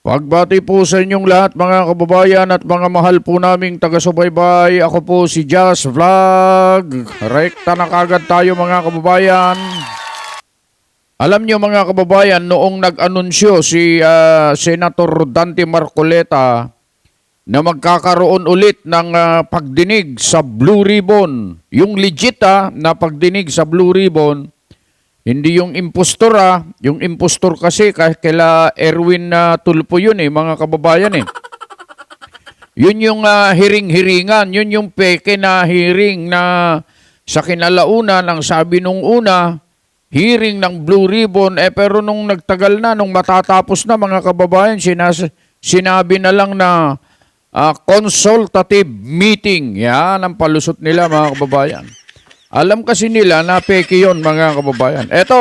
Pagbati po sa inyong lahat mga kababayan at mga mahal po naming taga-subaybay. Ako po si Jazz Vlog. Rekta na kagad tayo mga kababayan. Alam nyo mga kababayan, noong nag-anunsyo si Senator Dante Marcoleta na magkakaroon ulit ng pagdinig sa Blue Ribbon. Yung legit na pagdinig sa Blue Ribbon. Hindi yung impostor Yung impostor kasi kaila Erwin Tulfo yun mga kababayan Yun yung hiring-hiringan, yun yung peke na hearing na sa kinalauna ng sabi nung una, hearing ng Blue Ribbon, pero nung nagtagal na, nung matatapos na mga kababayan, sinabi na lang na consultative meeting. Yan ang palusot nila mga kababayan. Alam kasi nila na peke yun mga kababayan. Eto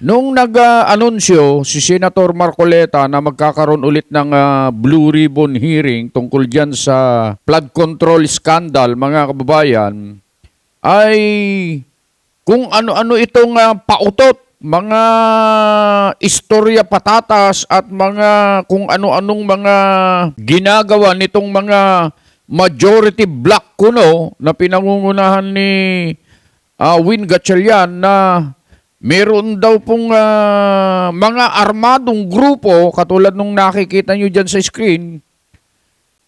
nung nag-anunsyo si Senator Marcoleta na magkakaroon ulit ng Blue Ribbon hearing tungkol dyan sa flood control scandal mga kababayan, ay kung ano-ano itong pautot, mga istorya patatas at mga kung ano-anong mga ginagawa nitong mga majority black kuno na pinangungunahan ni Win Gatchalian na meron daw pong mga armadong grupo katulad nung nakikita nyo dyan sa screen,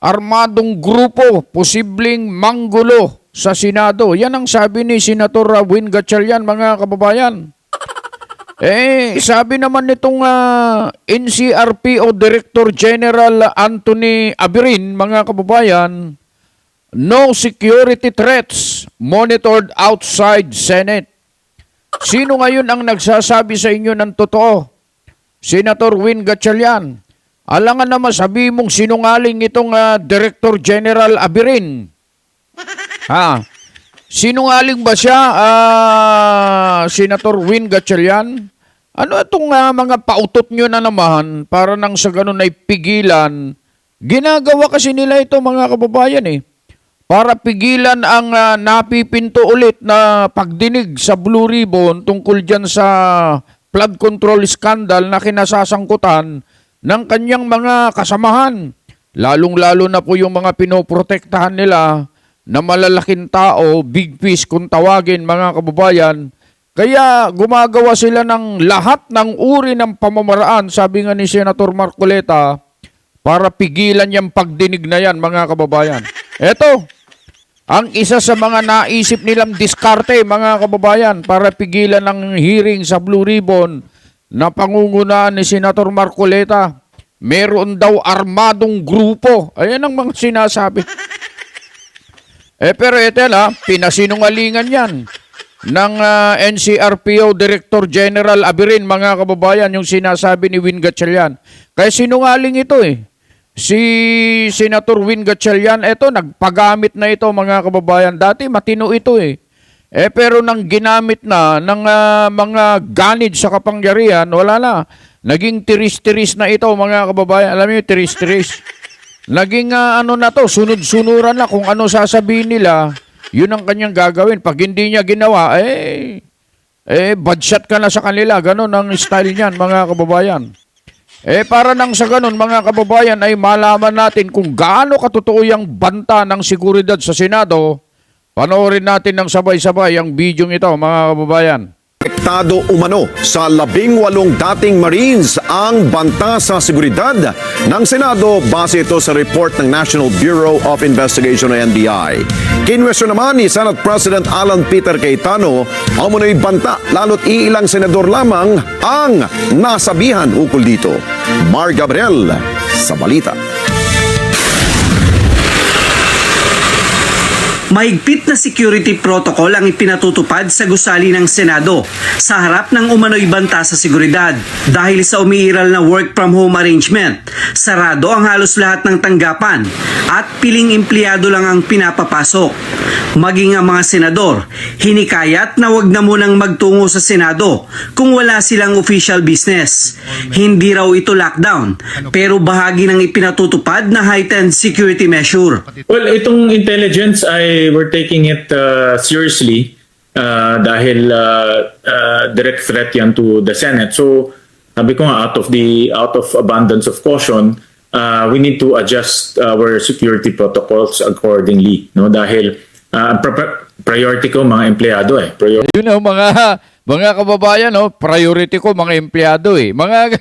armadong grupo posibleng manggulo sa Senado. Yan ang sabi ni Senator Win Gatchalian mga kababayan. Sabi naman nitong NCRPO Director General Anthony Abirin, mga kababayan, no security threats monitored outside Senate. Sino ngayon ang nagsasabi sa inyo ng totoo? Senator Win Gatchalian. Alangan naman sabi mong sinungaling itong Director General Abirin. Sinungaling ba siya, Senator Win Gatchalian? Ano itong mga pautot nyo na naman para nang sa ganun ay pigilan? Ginagawa kasi nila ito mga kababayan para pigilan ang napipinto ulit na pagdinig sa Blue Ribbon tungkol dyan sa flood control scandal na kinasasangkutan ng kanyang mga kasamahan. Lalong-lalo na po yung mga pinoprotektahan nila na malalaking tao, big fish kung tawagin mga kababayan. Kaya gumagawa sila ng lahat ng uri ng pamamaraan, sabi nga ni Senator Marcoleta, para pigilan yung pagdinig na yan mga kababayan. Eto, ang isa sa mga naisip nilang diskarte mga kababayan para pigilan ng hearing sa Blue Ribbon na pangungunahan ni Senator Marcoleta, meron daw armadong grupo. Ayan ang mga sinasabi. Pero ito pinasinungalingan yan ng NCRPO Director General Abirin mga kababayan yung sinasabi ni Win Gatchalian. Kaya sinungaling ito Si Senator Win Gatchalian, nagpagamit na ito mga kababayan. Dati matino ito pero nang ginamit na ng mga ganid sa kapangyarihan, wala na. Naging tiris-tiris na ito mga kababayan. Alam niyo, tiris-tiris. Naging na to, sunod-sunuran na kung ano sasabihin nila, yun ang kanyang gagawin. Pag hindi niya ginawa, bad shot ka na sa kanila. Ganon ang style niyan, mga kababayan. Para nang sa ganon, mga kababayan, ay malaman natin kung gaano katotoo yung banta ng seguridad sa Senado. Panoorin natin ng sabay-sabay ang video ito, mga kababayan. Apektado umano sa 18 dating Marines ang banta sa seguridad ng Senado base ito sa report ng National Bureau of Investigation o NBI. Kinwestiyon naman ni Senate President Alan Peter Cayetano ang muna'y banta lalo't iilang senador lamang ang nasabihan ukol dito. Mar Gabriel sa balita. Mahigpit na security protocol ang ipinatutupad sa gusali ng Senado sa harap ng umano'y banta sa seguridad. Dahil sa umiiral na work from home arrangement, sarado ang halos lahat ng tanggapan at piling empleyado lang ang pinapapasok. Maging ang mga senador, hinikayat na wag na munang magtungo sa Senado kung wala silang official business. Hindi raw ito lockdown, pero bahagi ng ipinatutupad na heightened security measure. Well, itong intelligence ay we're taking it seriously dahil direct threat yan to the Senate. So sabi ko nga, out of abundance of caution, we need to adjust our security protocols accordingly, no? Dahil priority ko mga empleyado eh. Yun know, mga kababayan, no, priority ko mga empleyado eh. Mga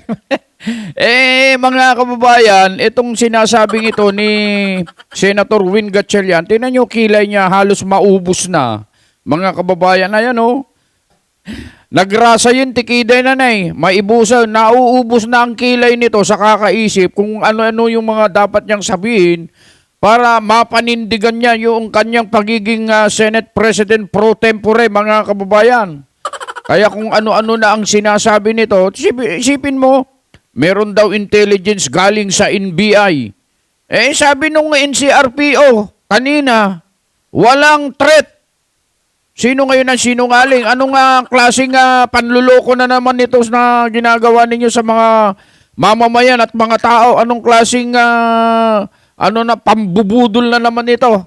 kababayan, itong sinasabing ito ni Senator Win Gatchalian, tingnan nyo kilay niya halos maubos na. Mga kababayan, ayan oh. Nagrasa yun, tikiday na maibusan, nauubos na ang kilay nito sa kakaisip kung ano-ano yung mga dapat niyang sabihin para mapanindigan niya yung kanyang pagiging Senate President pro tempore, mga kababayan. Kaya kung ano-ano na ang sinasabi nito, isipin mo, meron daw intelligence galing sa NBI. Sabi nung NCRPO kanina, walang threat. Sino ngayon ang sinungaling? Anong klaseng panluloko na naman ito na ginagawa ninyo sa mga mamamayan at mga tao? Anong klaseng pambubudol na naman ito?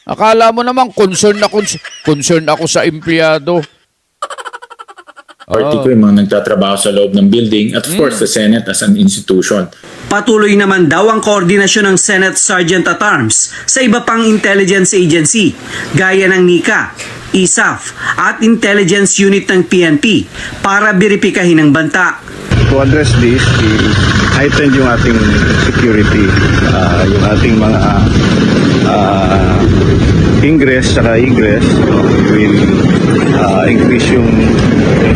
Akala mo naman concern ako sa empleyado. Party ko yung mga nagtatrabaho sa loob ng building at of course the Senate as an institution. Patuloy naman daw ang koordinasyon ng Senate Sergeant at Arms sa iba pang intelligence agency gaya ng NICA, ISAF at Intelligence Unit ng PNP para beripikahin ang banta. To address this, heighten yung ating security, yung ating mga ingress saka egress, we will increase yung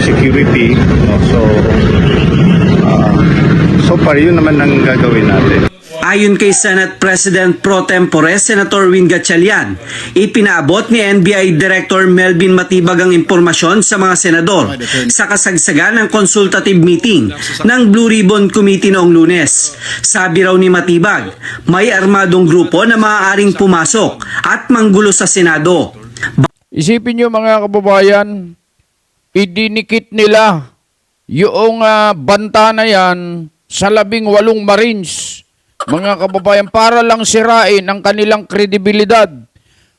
security. So far, yun naman ang gagawin natin. Ayon kay Senate President pro tempore Senator Win Gatchalian, ipinaabot ni NBI Director Melvin Matibag ang impormasyon sa mga senador sa kasagsagan ng consultative meeting ng Blue Ribbon Committee noong Lunes. Sabi raw ni Matibag, may armadong grupo na maaaring pumasok at manggulo sa Senado. Isipin nyo mga kababayan, idinikit nila yung banta na yan sa 18 Marines. Mga kababayan, para lang sirain ang kanilang kredibilidad.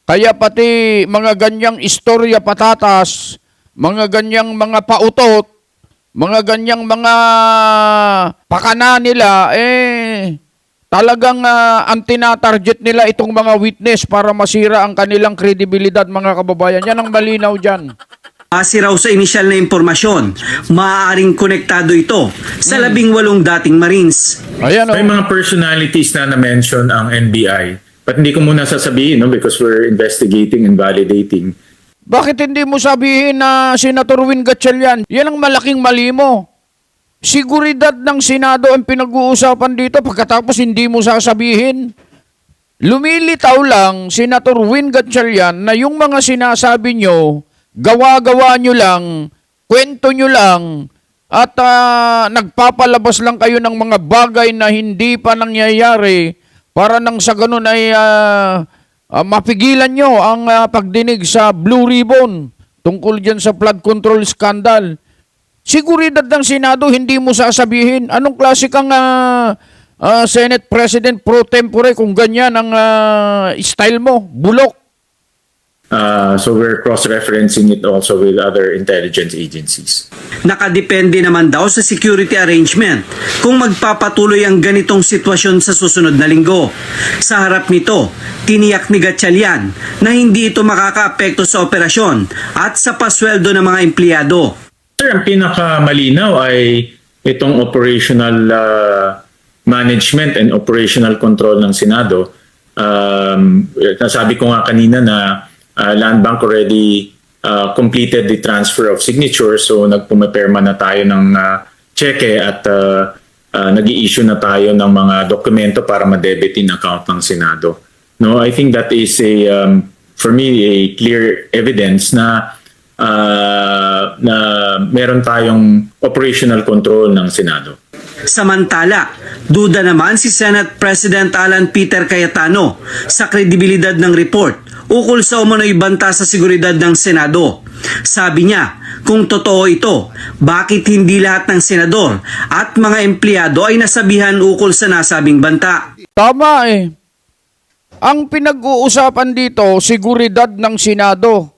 Kaya pati mga ganyang istorya patatas, mga ganyang mga pautot, mga ganyang mga pakana nila, talagang ang tinatarget nila itong mga witness para masira ang kanilang kredibilidad, mga kababayan. Yan ang malinaw dyan. Base raw sa inisyal na impormasyon, maaaring konektado ito sa 18 dating Marines. Ayan, May mga personalities na na-mention ang NBI. But hindi ko muna sasabihin, no, because we're investigating and validating. Bakit hindi mo sabihin na Senator Win Gatchalian? Yan ang malaking mali mo. Seguridad ng Senado ang pinag-uusapan dito pagkatapos hindi mo sasabihin. Lumilitaw lang, Senator Win Gatchalian, na yung mga sinasabi nyo, gawa-gawa nyo lang, kwento nyo lang, at nagpapalabas lang kayo ng mga bagay na hindi pa nangyayari para nang sa ganun ay mapigilan nyo ang pagdinig sa Blue Ribbon tungkol dyan sa flood control scandal. Seguridad ng Senado, hindi mo sasabihin. Anong klase kang Senate President pro tempore kung ganyan ang style mo? Bulok. So we're cross-referencing it also with other intelligence agencies. Nakadepende naman daw sa security arrangement kung magpapatuloy ang ganitong sitwasyon sa susunod na linggo. Sa harap nito, tiniyak ni Gatchalian na hindi ito makakaapekto sa operasyon at sa pasweldo ng mga empleyado. Sir, ang pinakamalinaw ay itong operational management and operational control ng Senado. Nasabi ko nga kanina na Land Bank already completed the transfer of signatures, so nagpumaperma na tayo ng cheque at nag-i-issue na tayo ng mga dokumento para ma-debit in account ng Senado. No, I think that is for me a clear evidence na meron tayong operational control ng Senado. Samantala, duda naman si Senate President Alan Peter Cayetano sa kredibilidad ng report ukol sa umano'y banta sa seguridad ng Senado. Sabi niya, kung totoo ito, bakit hindi lahat ng senador at mga empleyado ay nasabihan ukol sa nasabing banta? Tama eh. Ang pinag-uusapan dito, seguridad ng Senado.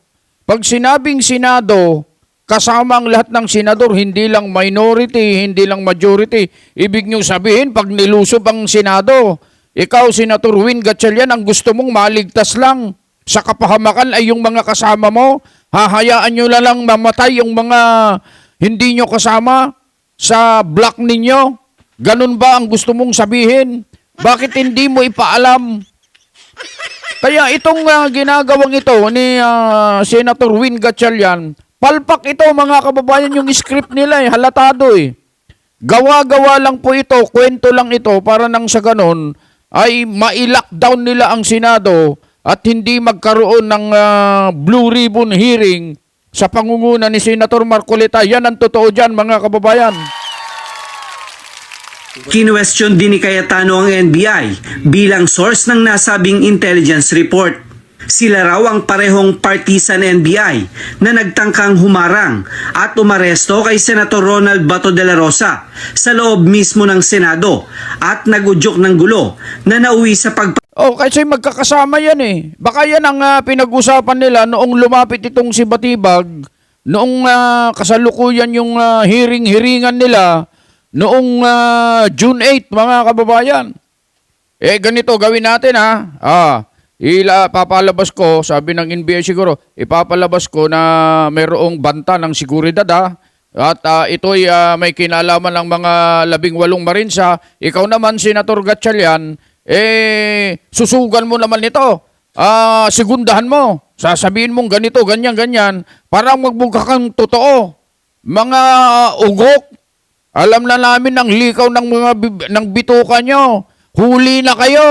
Pag sinabing Senado, kasama ang lahat ng senador, hindi lang minority, hindi lang majority. Ibig nyo sabihin, pag nilusob ang Senado, ikaw, Senator Win Gatchalian, ang gusto mong maligtas lang sa kapahamakan ay yung mga kasama mo. Hahayaan nyo na lang mamatay yung mga hindi nyo kasama sa block ninyo. Ganun ba ang gusto mong sabihin? Bakit hindi mo ipaalam? Kaya itong ginagawang ito ni Senator Win Gatchalian, palpak ito mga kababayan, yung script nila halatado Gawa-gawa lang po ito, kwento lang ito para nang sa ganon ay ma-lockdown nila ang Senado at hindi magkaroon ng Blue Ribbon hearing sa pangunguna ni Senator Marcoleta. Yan ang totoo dyan mga kababayan. Kinwestiyon din ni Cayetano ang NBI bilang source ng nasabing intelligence report. Sila raw ang parehong partisan NBI na nagtangkang humarang at umaresto kay Senator Ronald Bato de la Rosa sa loob mismo ng Senado at nagudyok ng gulo na nauwi sa Kasi magkakasama yan Baka yan ang pinag-usapan nila noong lumapit itong si Batibag, noong kasalukuyan yung hearing-hearingan nila noong June 8, mga kababayan. Ganito gawin natin papalabas ko, sabi ng NBI siguro, ipapalabas ko na mayroong banta ng seguridad at ito'y may kinalaman ng mga 18 Marinsa. Ikaw naman, Senator Gatchalian, susugan mo naman ito. Segundahan mo. Sasabihin mong ganito, ganyan, ganyan. Parang magbuka kang totoo. Mga ugok. Alam na namin ang likaw ng bituka nyo. Huli na kayo.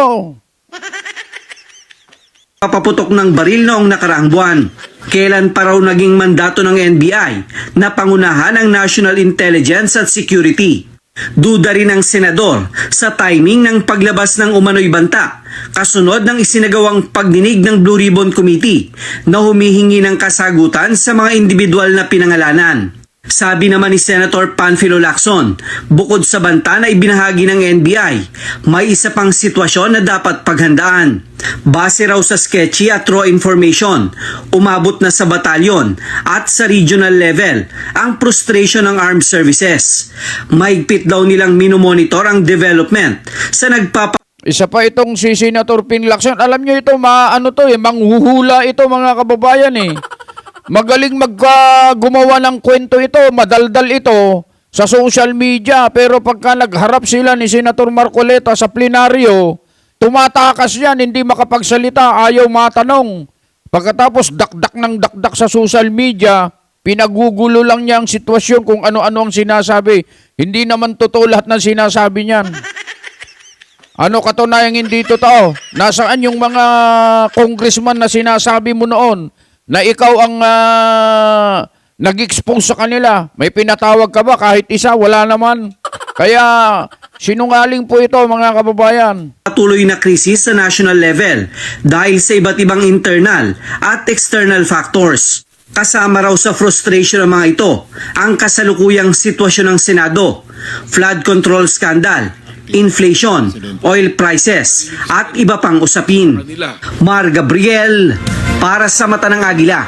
papaputok ng baril noong nakaraang buwan. Kailan pa raw naging mandato ng NBI na pangunahan ang National Intelligence at Security? Duda rin ang senador sa timing ng paglabas ng umano'y banta kasunod ng isinagawang pagdinig ng Blue Ribbon Committee na humihingi ng kasagutan sa mga individual na pinangalanan. Sabi naman ni Senator Panfilo Lacson, bukod sa banta na ibinahagi ng NBI, may isa pang sitwasyon na dapat paghandaan. Base raw sa sketchy at raw information, umabot na sa batalyon at sa regional level ang frustration ng armed services. Mahigpit daw nilang minomonitor ang development sa Isa pa itong si Senator Ping Lacson. Alam nyo ito, manghuhula ito mga kababayan Magaling gumawa ng kwento ito, madaldal ito sa social media. Pero pagka nagharap sila ni Senator Marcoleta sa plenaryo, tumatakas yan, hindi makapagsalita, ayaw matanong. Pagkatapos dakdak sa social media, pinagugulo lang niya ang sitwasyon kung ano-ano ang sinasabi. Hindi naman totoo lahat ng sinasabi niyan. Ano katunayang hindi totoo? Nasaan yung mga congressman na sinasabi mo noon na ikaw ang nag-expose sa kanila? May pinatawag ka ba? Kahit isa, wala naman. Kaya sinungaling po ito mga kababayan. Patuloy na krisis sa national level dahil sa iba't ibang internal at external factors. Kasama raw sa frustration ng mga ito ang kasalukuyang sitwasyon ng Senado, flood control scandal, inflation, oil prices, at iba pang usapin. Mar Gabriel, para sa Mata ng Agila.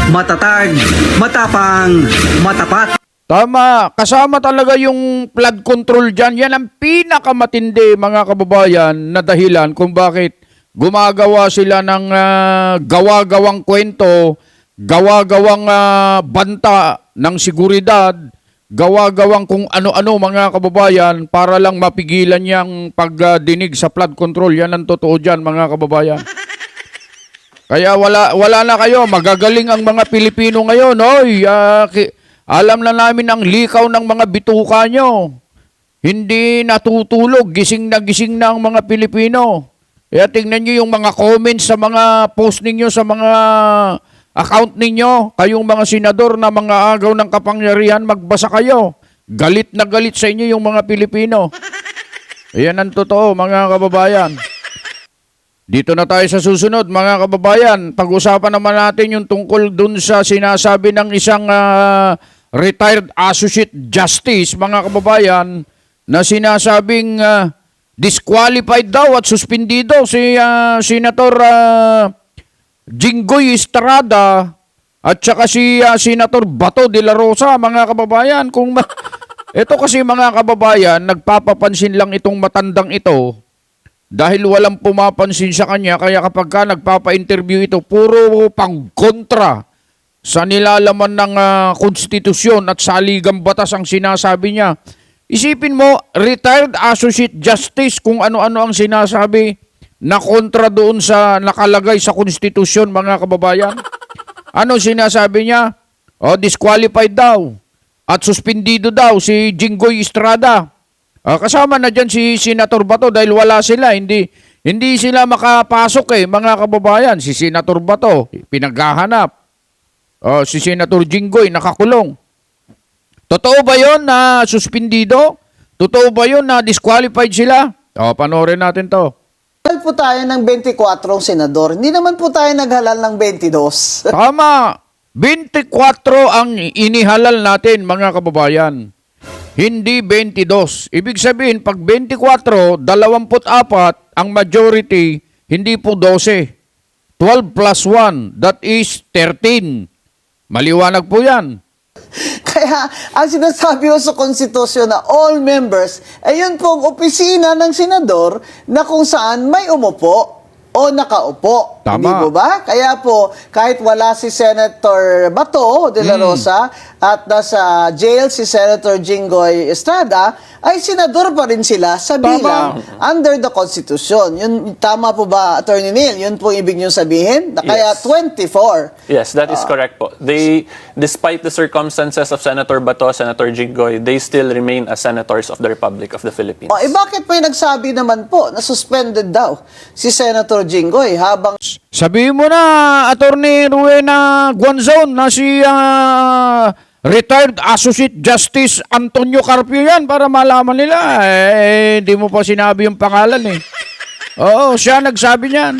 Matatag, matapang, matapat. Tama, kasama talaga yung flood control dyan. Yan ang pinakamatindi mga kababayan na dahilan kung bakit gumagawa sila ng gawa-gawang kwento, gawa-gawang banta ng seguridad, gawa-gawang kung ano-ano mga kababayan para lang mapigilan yung pagdinig sa flood control. Yan ang totoo dyan mga kababayan. Kaya wala na kayo, magagaling ang mga Pilipino ngayon. Alam na namin ang likaw ng mga bituka nyo. Hindi natutulog, gising na ang mga Pilipino. Kaya tingnan nyo yung mga comments sa mga post ninyo, sa mga account ninyo. Kayong mga senador na mga agaw ng kapangyarihan, magbasa kayo. Galit na galit sa inyo yung mga Pilipino. Ayan ang totoo mga kababayan. Dito na tayo sa susunod mga kababayan. Pag-usapan naman natin yung tungkol dun sa sinasabi ng isang retired associate justice mga kababayan na sinasabing disqualified daw at suspendido si Senator Jinggoy Estrada At saka si Senator Bato de la Rosa, mga kababayan. Ito kasi mga kababayan, nagpapapansin lang itong matandang ito dahil walang pumapansin sa kanya. Kaya kapag ka nagpapa-interview ito, puro pang-kontra sa nilalaman ng konstitusyon at saligang batas ang sinasabi niya. Isipin mo, retired associate justice, kung ano-ano ang sinasabi na kontra doon sa nakalagay sa konstitusyon, mga kababayan. Ano sinasabi niya? Disqualified daw. At suspendido daw si Jinggoy Estrada. Kasama na dyan si Senator Bato dahil wala sila. Hindi sila makapasok mga kababayan. Si Senator Bato, pinaghahanap. Si Senator Jinggoy, nakakulong. Totoo ba yun na suspendido? Totoo ba yun na disqualified sila? Panoorin natin to. Halal po tayo ng 24 senador. Hindi naman po tayo naghalal ng 22. Tama. 24 ang inihalal natin, mga kababayan. Hindi 22. Ibig sabihin, pag 24, 24 ang majority, hindi po 12. 12 plus 1, that is 13. Maliwanag po yan. Kaya, ang sinasabi ko sa konstitusyon na all members, ayun pong opisina ng senador na kung saan may umupo o nakaupo. Tama. Hindi po ba? Kaya po, kahit wala si Senator Bato de la Rosa at nasa jail si Senator Jinggoy Estrada, ay senador pa rin sila sa bilang under the Constitution. Yun, tama po ba, Attorney Neil? Yun po ibig niyong sabihin? Na kaya Yes. 24. Yes, that is correct po. They, despite the circumstances of Senator Bato, Senator Jinggoy, they still remain as senators of the Republic of the Philippines. Bakit may nagsabi naman po na suspended daw si Senator Jinggoy habang Sabihin mo na, Attorney Rowena Guanzon, na si retired Associate Justice Antonio Carpio yan para malaman nila. Hindi mo pa sinabi yung pangalan Oo, siya nagsabi niyan.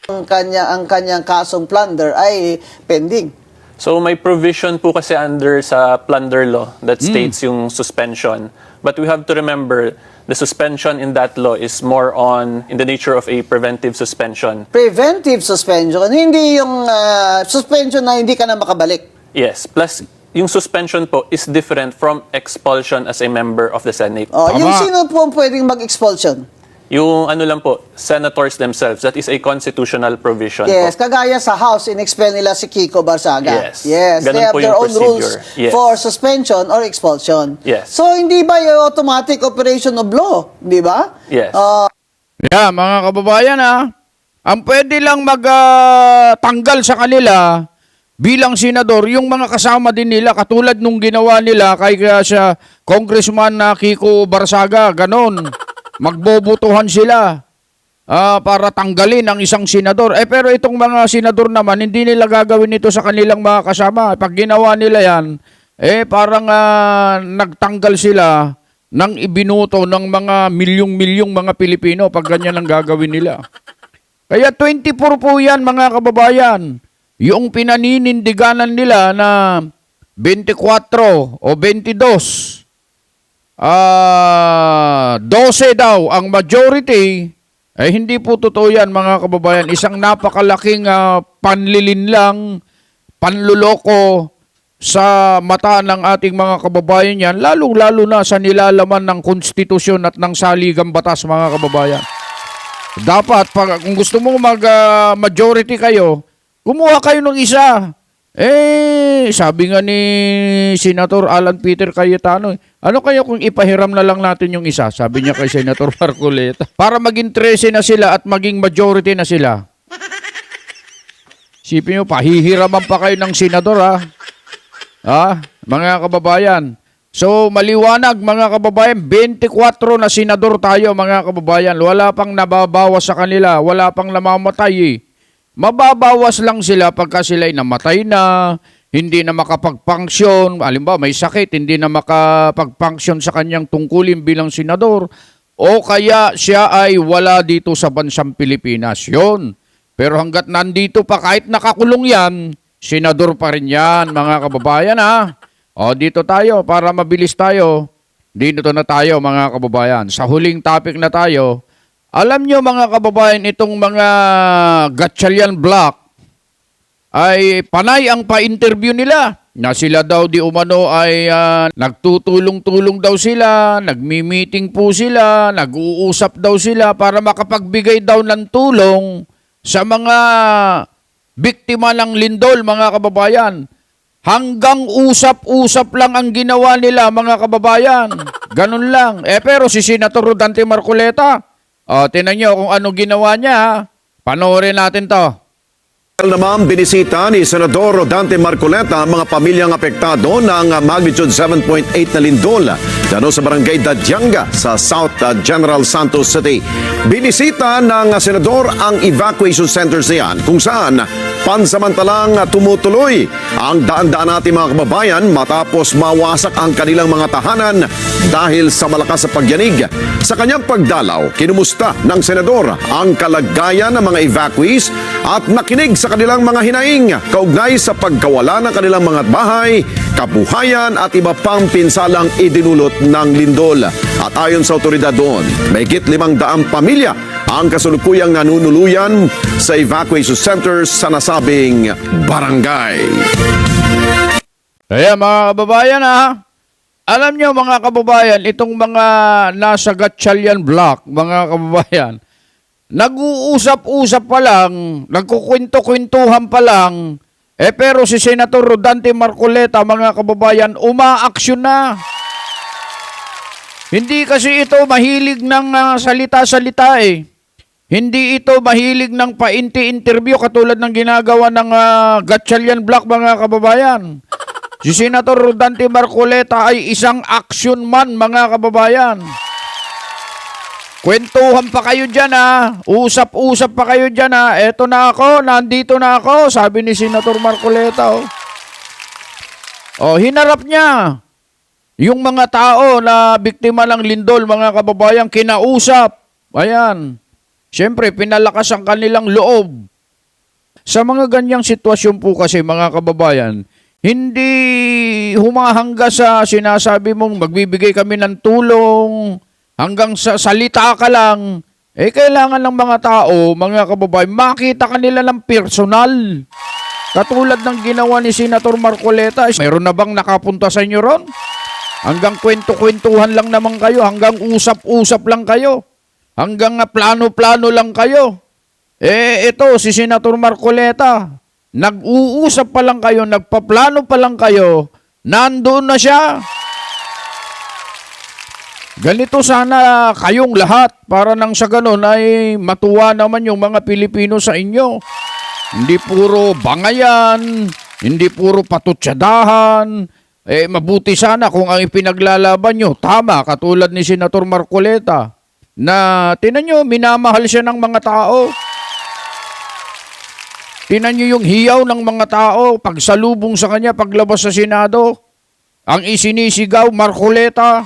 ang kanyang kasong plunder ay pending. So may provision po kasi under sa plunder law that states yung suspension. But we have to remember, the suspension in that law is more on, in the nature of a preventive suspension. Preventive suspension, hindi yung suspension na hindi ka na makabalik. Yes, plus yung suspension po is different from expulsion as a member of the Senate. Yung Tama. sino po ang pwedeng mag-expulsion? Yung ano lang po, senators themselves, that is a constitutional provision Yes, po. kagaya sa House, in-expel nila si Kiko Barsaga. Yes. Yes, Ganun they have po their yung own rules procedure. Yes. for suspension or expulsion. Yes. So, hindi ba yung automatic operation of law? Di ba? Yes. Yeah, mga kababayan ang pwede lang magtanggal sa kanila bilang senador, yung mga kasama din nila, katulad nung ginawa nila kay sa Congressman Kiko Barsaga, ganon. Magbobotohan sila para tanggalin ang isang senador. Pero itong mga senador naman, hindi nila gagawin ito sa kanilang mga kasama. Pag ginawa nila yan, parang nagtanggal sila ng ibinuto ng mga milyong-milyong mga Pilipino pag ganyan ang gagawin nila. Kaya 24 po yan, mga kababayan. Yung pinaninindiganan nila na 24 o 22, 12 daw ang majority, hindi po totoo yan, mga kababayan. Isang napakalaking panlilinlang, panluloko sa mata ng ating mga kababayan yan, lalong-lalo na sa nilalaman ng konstitusyon at ng saligang batas, mga kababayan. Dapat, kung gusto mo mag-majority kayo, kumuha kayo ng isa. Sabi nga ni Senator Alan Peter Cayetano, ano kaya kung ipahiram na lang natin yung isa? Sabi niya kay Senator Marcoleta. Para maging 13 na sila at maging majority na sila. Sipin nyo, pahihiraman pa kayo ng senador, mga kababayan. So, maliwanag, mga kababayan, 24 na senador tayo, mga kababayan. Wala pang nababawas sa kanila, wala pang namamatay Mababawas lang sila pagka sila'y namatay na, hindi na makapag-function, halimbawa may sakit, hindi na makapag-function sa kanyang tungkulin bilang senador, o kaya siya ay wala dito sa bansang Pilipinas. Yun. Pero hanggat nandito pa, kahit nakakulong yan, senador pa rin yan, mga kababayan dito tayo, para mabilis tayo. Dito na tayo, mga kababayan. Sa huling topic na tayo, alam nyo, mga kababayan, itong mga Gatchalian block ay panay ang pa-interview nila. Na sila daw di umano ay nagtutulong-tulong daw sila, nagmi-meeting po sila, nag-uusap daw sila para makapagbigay daw ng tulong sa mga biktima ng lindol, mga kababayan. Hanggang usap-usap lang ang ginawa nila, mga kababayan. Ganun lang. Pero si Senator Rodante Marcoleta, tinan nyo kung ano ginawa niya. Ha? Panoorin natin to. Naman binisita ni Senador Rodante Marcoleta ang mga pamilyang apektado ng magnitude 7.8 na lindol dano sa barangay Dadyanga sa South General Santos City. Binisita ng senador ang evacuation centers niyan kung saan pansamantalang tumutuloy ang daan-daan natin mga kababayan matapos mawasak ang kanilang mga tahanan dahil sa malakas na pagyanig. Sa kanyang pagdalaw, kinumusta ng senador ang kalagayan ng mga evacuees at nakinig sa kanilang mga hinaing kaugnay sa pagkawala ng kanilang mga bahay, kabuhayan at iba pang pinsalang idinulot ng lindol. At ayon sa otoridad doon, mahigit 500 pamilya ang kasulukuyang nanunuluyan sa evacuation centers sa nasabing barangay. Kaya mga kababayan alam nyo mga kababayan, itong mga nasa Gatchalian Block, mga kababayan, nag-uusap-usap pa lang, nagkukwento-kwentuhan pa lang, pero si Senator Rodante Marcoleta, mga kababayan, umaaksyon na. Hindi kasi ito mahilig ng salita-salita Hindi ito mahilig ng painti-interview katulad ng ginagawa ng Gatchalian Block, mga kababayan. Si Senator Rodante Marcoleta ay isang action man, mga kababayan. Kwentuhan pa kayo dyan Usap-usap pa kayo dyan Eto na ako, nandito na ako, sabi ni Senator Marcoleta. Hinarap niya yung mga tao na biktima ng lindol, mga kababayan, kinausap. Ayan. Siyempre, pinalakas ang kanilang loob. Sa mga ganyang sitwasyon po kasi, mga kababayan, hindi humahangga sa sinasabi mong magbibigay kami ng tulong, hanggang sa salita ka lang. Kailangan ng mga tao, mga kababayan, makita kanila ng personal. Katulad ng ginawa ni Senator Marcoleta. Mayroon na bang nakapunta sa inyo ron? Hanggang kwento-kwentuhan lang naman kayo, hanggang usap-usap lang kayo, hanggang plano-plano lang kayo. Ito, si Senator Marcoleta, nag-uusap pa lang kayo, nagpaplano pa lang kayo, nandoon na siya. Ganito sana kayong lahat para nang sa ganon ay matuwa naman yung mga Pilipino sa inyo. Hindi puro bangayan, hindi puro patutsadahan. Mabuti sana kung ang ipinaglalaban nyo, tama, katulad ni Senator Marcoleta, na tinan nyo, minamahal siya ng mga tao. Tinan nyo yung hiyaw ng mga tao, pagsalubong sa kanya, paglabas sa Senado, ang isinisigaw, Marcoleta.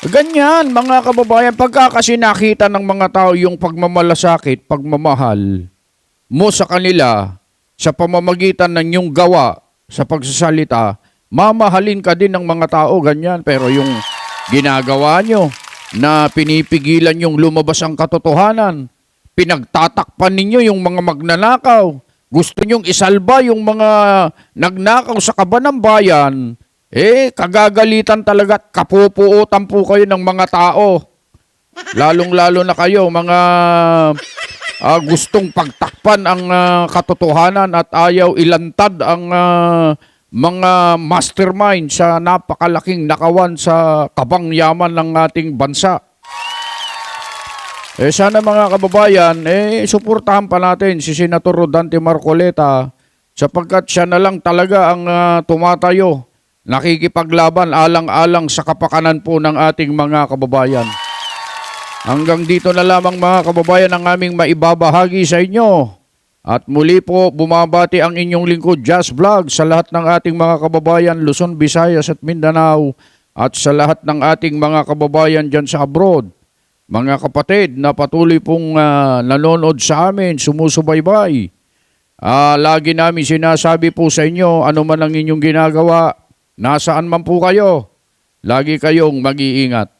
Ganyan, mga kababayan, pagka kasi nakita ng mga tao yung pagmamalasakit, pagmamahal mo sa kanila, sa pamamagitan ng iyong gawa, sa pagsasalita, mamahalin ka din ng mga tao, ganyan. Pero yung ginagawa nyo, na pinipigilan yung lumabas ang katotohanan, pinagtatakpan ninyo yung mga magnanakaw, gusto nyong isalba yung mga nagnakaw sa kaban ng bayan, kagagalitan talaga at kapupuutan po kayo ng mga tao. Lalong-lalo na kayo, mga gustong pagtakpan ang katotohanan at ayaw ilantad ang mga mastermind sa napakalaking nakawan sa kabangyaman ng ating bansa. Sana mga kababayan, suportahan pa natin si Senator Rodante Marcoleta sapagkat siya na lang talaga ang tumatayo, nakikipaglaban alang-alang sa kapakanan po ng ating mga kababayan. Hanggang dito na lamang mga kababayan ang aming maibabahagi sa inyo. At muli po bumabati ang inyong lingkod Jazz Vlog sa lahat ng ating mga kababayan Luzon, Visayas at Mindanao at sa lahat ng ating mga kababayan dyan sa abroad. Mga kapatid na patuloy pong nanonood sa amin, sumusubaybay. Lagi namin sinasabi po sa inyo, ano man ang inyong ginagawa, nasaan man po kayo, lagi kayong mag-iingat.